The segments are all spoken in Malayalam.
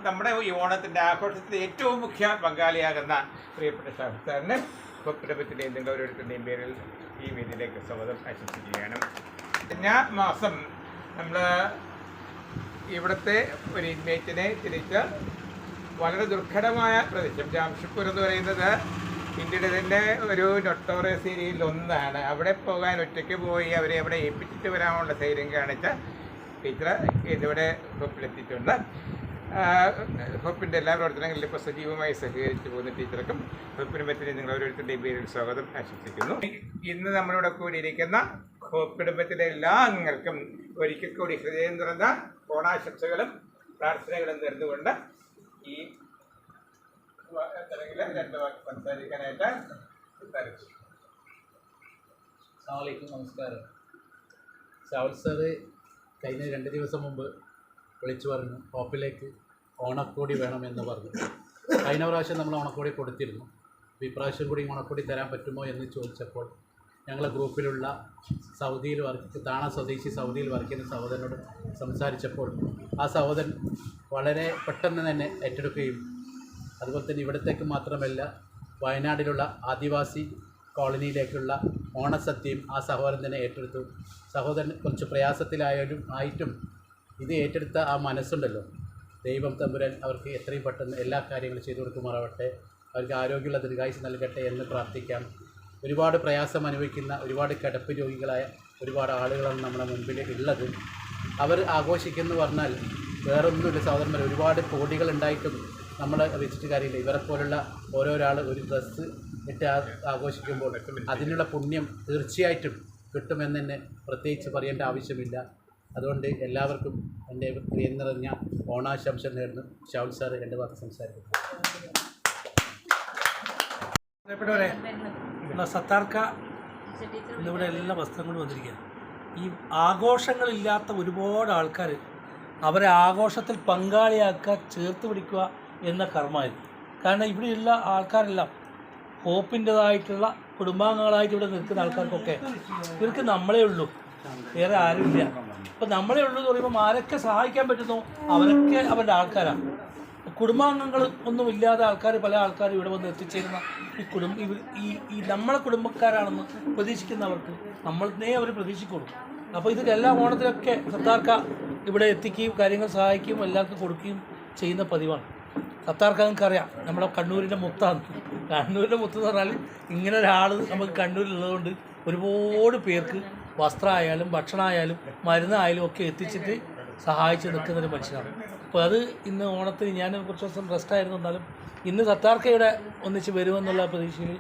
നമ്മുടെ ഈ ഓണത്തിൻ്റെ ആഘോഷത്തിൽ ഏറ്റവും മുഖ്യ പങ്കാളിയാകുന്ന പ്രിയപ്പെട്ട ഷാഫിസാറിന് കുടുംബത്തിൻ്റെയും നിങ്ങൾ ഓരോരുത്തരുടെയും പേരിൽ ഈ വേദിയിലേക്ക് സ്വാഗതം ആശംസിക്കുകയാണ്. കഴിഞ്ഞ മാസം നമ്മൾ ഇവിടുത്തെ ഒരു ഇൻമേറ്റിനെ തിരിച്ച് വളരെ ദുർഘടമായ പ്രദേശം ജാംഷഡ്പൂർ എന്ന് പറയുന്നത് ഇന്ത്യയുടെ തന്നെ ഒരു നൊട്ടോറിയസ് ഏരിയയിൽ ഒന്നാണ്. അവിടെ പോകാൻ ഒറ്റയ്ക്ക് പോയി അവരെ അവിടെ ഏൽപ്പിച്ചിട്ട് വരാനുള്ള ധൈര്യം കാണിച്ച ടീച്ചർ ഇന്നിവിടെ ഹോപ്പിലെത്തിയിട്ടുണ്ട്. ഹോപ്പിൻ്റെ എല്ലാ പ്രവർത്തനങ്ങളിലും ഇപ്പോൾ സജീവമായി സഹകരിച്ചു പോകുന്ന ടീച്ചർക്കും ഹോപ്പിനെ പറ്റി നിങ്ങൾ ഓരോരുത്തരുടെയും പേരിൽ സ്വാഗതം ആശംസിക്കുന്നു. ഇന്ന് നമ്മളിവിടെ കൂടിയിരിക്കുന്ന ഹോപ്പ് കുടുംബത്തിലെ എല്ലാ അംഗങ്ങൾക്കും ഒരിക്കൽ കൂടി ഹൃദയം നിറഞ്ഞ ഓണാശംസകളും പ്രാർത്ഥനകളും നേർന്നുകൊണ്ട് ഈ രണ്ട് വാക്ക് സംസാരിക്കാനായിട്ട് സംസാരിച്ചു. നമസ്കാരം. ഷാവുൽ സാറ് കഴിഞ്ഞ 2 ദിവസം മുമ്പ് വിളിച്ചു പറഞ്ഞു ഹോപ്പിലേക്ക് ഓണക്കോടി വേണമെന്ന് പറഞ്ഞു. കഴിഞ്ഞ പ്രാവശ്യം നമ്മൾ ഓണക്കോടി കൊടുത്തിരുന്നു. ഈ പ്രാവശ്യം കൂടി ഓണക്കോടി തരാൻ പറ്റുമോ എന്ന് ചോദിച്ചപ്പോൾ ഞങ്ങളെ ഗ്രൂപ്പിലുള്ള സൗദിയിൽ താണ സ്വദേശി സൗദിയിൽ വർക്ക് ചെയ്യുന്ന സഹോദരനോട് സംസാരിച്ചപ്പോൾ ആ സഹോദരൻ വളരെ പെട്ടെന്ന് തന്നെ ഏറ്റെടുക്കുകയും അതുപോലെ തന്നെ ഇവിടത്തേക്ക് മാത്രമല്ല വയനാട്ടിലുള്ള ആദിവാസി കോളനിയിലേക്കുള്ള ഓണസദ്യയും ആ സഹോദരൻ തന്നെ ഏറ്റെടുത്തു. സഹോദരൻ കുറച്ച് പ്രയാസത്തിലായിട്ടും ഇത് ഏറ്റെടുത്ത ആ മനസ്സുണ്ടല്ലോ, ദൈവം തമ്പുരാൻ അവർക്ക് എത്രയും പെട്ടെന്ന് എല്ലാ കാര്യങ്ങളും ചെയ്തു കൊടുക്കുമാറാവട്ടെ, അവർക്ക് ആരോഗ്യമുള്ള ദീർഘായുസ്സ് നൽകട്ടെ എന്ന് പ്രാർത്ഥിക്കാം. ഒരുപാട് പ്രയാസം അനുഭവിക്കുന്ന ഒരുപാട് കിടപ്പ് രോഗികളായ ഒരുപാട് ആളുകളാണ് നമ്മുടെ മുൻപിൽ ഉള്ളത്. അവർ ആഘോഷിക്കുന്നു പറഞ്ഞാൽ വേറൊന്നുമില്ല സഹോദരന്മാർ. ഒരുപാട് കോടികളുണ്ടായിട്ടും നമ്മളെ വെച്ചിട്ട് കാര്യമില്ല. ഇവരെ പോലുള്ള ഓരോരാൾ ഒരു ഡ്രസ്സ് ഇട്ട് ആഘോഷിക്കുമ്പോൾ അതിനുള്ള പുണ്യം തീർച്ചയായിട്ടും കിട്ടുമെന്ന് തന്നെ പ്രത്യേകിച്ച് പറയേണ്ട ആവശ്യമില്ല. അതുകൊണ്ട് എല്ലാവർക്കും എൻ്റെ പ്രിയം നിറഞ്ഞ ഓണാശംസ നേർന്നു. ഷാവുൽ സാറ് 2 വാക്ക് സംസാരിക്കുന്നു. പ്രിയപ്പെട്ടവരെ, സത്താർക്ക ഇന്നിവിടെ എല്ലാ വസ്ത്രങ്ങളും വന്നിരിക്കുകയാണ്. ഈ ആഘോഷങ്ങളില്ലാത്ത ഒരുപാട് ആൾക്കാർ അവരെ ആഘോഷത്തിൽ പങ്കാളിയാക്കുക, ചേർത്ത് പിടിക്കുക എന്ന കർമ്മമായിരുന്നു. കാരണം ഇവിടെയുള്ള ആൾക്കാരെല്ലാം ഹോപ്പിൻ്റെതായിട്ടുള്ള കുടുംബാംഗങ്ങളായിട്ട് ഇവിടെ നിൽക്കുന്ന ആൾക്കാർക്കൊക്കെ ഇവർക്ക് നമ്മളേ ഉള്ളൂ, വേറെ ആരുമില്ല. അപ്പോൾ നമ്മളേ ഉള്ളൂ എന്ന് പറയുമ്പോൾ ആരൊക്കെ സഹായിക്കാൻ പറ്റുന്നോ അവരൊക്കെ അവരുടെ ആൾക്കാരാണ്. കുടുംബാംഗങ്ങൾ ഒന്നും ഇല്ലാത്ത ആൾക്കാർ പല ആൾക്കാരും ഇവിടെ വന്ന് എത്തിച്ചേരുന്ന ഈ നമ്മളെ കുടുംബക്കാരാണെന്ന് പ്രതീക്ഷിക്കുന്നവർക്ക് നമ്മളെ അവർ പ്രതീക്ഷിക്കുള്ളൂ. അപ്പോൾ ഇത് എല്ലാ ഓണത്തിലൊക്കെ സത്താർക്ക ഇവിടെ എത്തിക്കുകയും കാര്യങ്ങൾ സഹായിക്കുകയും എല്ലാവർക്കും കൊടുക്കുകയും ചെയ്യുന്ന പതിവാണ്. സത്താർക്ക നിങ്ങൾക്കറിയാം, നമ്മുടെ കണ്ണൂരിൻ്റെ മുത്താണ്. കണ്ണൂരിൻ്റെ മുത്ത് എന്ന് പറഞ്ഞാൽ ഇങ്ങനെ ഒരാൾ നമുക്ക് കണ്ണൂരിലുള്ളതുകൊണ്ട് ഒരുപാട് പേർക്ക് വസ്ത്രമായാലും ഭക്ഷണമായാലും മരുന്നായാലും ഒക്കെ എത്തിച്ചിട്ട് സഹായിച്ച് നിൽക്കുന്നൊരു മനുഷ്യനാണ്. അപ്പോൾ അത് ഇന്ന് ഓണത്തിന് ഞാൻ കുറച്ച് ദിവസം റെസ്റ്റായിരുന്നു, എന്നാലും ഇന്ന് സത്താർക്കയുടെ ഒന്നിച്ച് വരുമെന്നുള്ള പ്രതീക്ഷയിൽ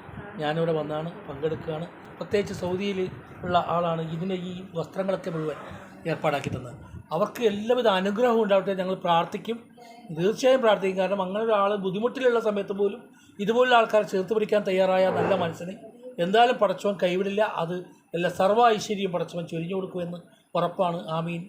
ഞാനിവിടെ വന്നാണ്, പങ്കെടുക്കുകയാണ്. പ്രത്യേകിച്ച് സൗദിയിൽ ഉള്ള ആളാണ് ഇതിൻ്റെ ഈ വസ്ത്രങ്ങളൊക്കെ മുഴുവൻ ഏർപ്പാടാക്കി തന്നത്. അവർക്ക് എല്ലാവിധ അനുഗ്രഹവും ഉണ്ടാവട്ടെ ഞങ്ങൾ പ്രാർത്ഥിക്കും, തീർച്ചയായും പ്രാർത്ഥിക്കും. കാരണം അങ്ങനെ ഒരാൾ ബുദ്ധിമുട്ടിലുള്ള സമയത്ത് പോലും ഇതുപോലുള്ള ആൾക്കാർ ചേർത്ത് പിടിക്കാൻ തയ്യാറായ നല്ല മനസ്സിനെ എന്തായാലും പടച്ചവൻ കൈവിടില്ല. അത് എല്ലാ സർവ്വ ഐശ്വര്യം പടച്ചവൻ ചൊരിഞ്ഞു കൊടുക്കുമെന്ന് ഉറപ്പാണ്. ആമീൻ.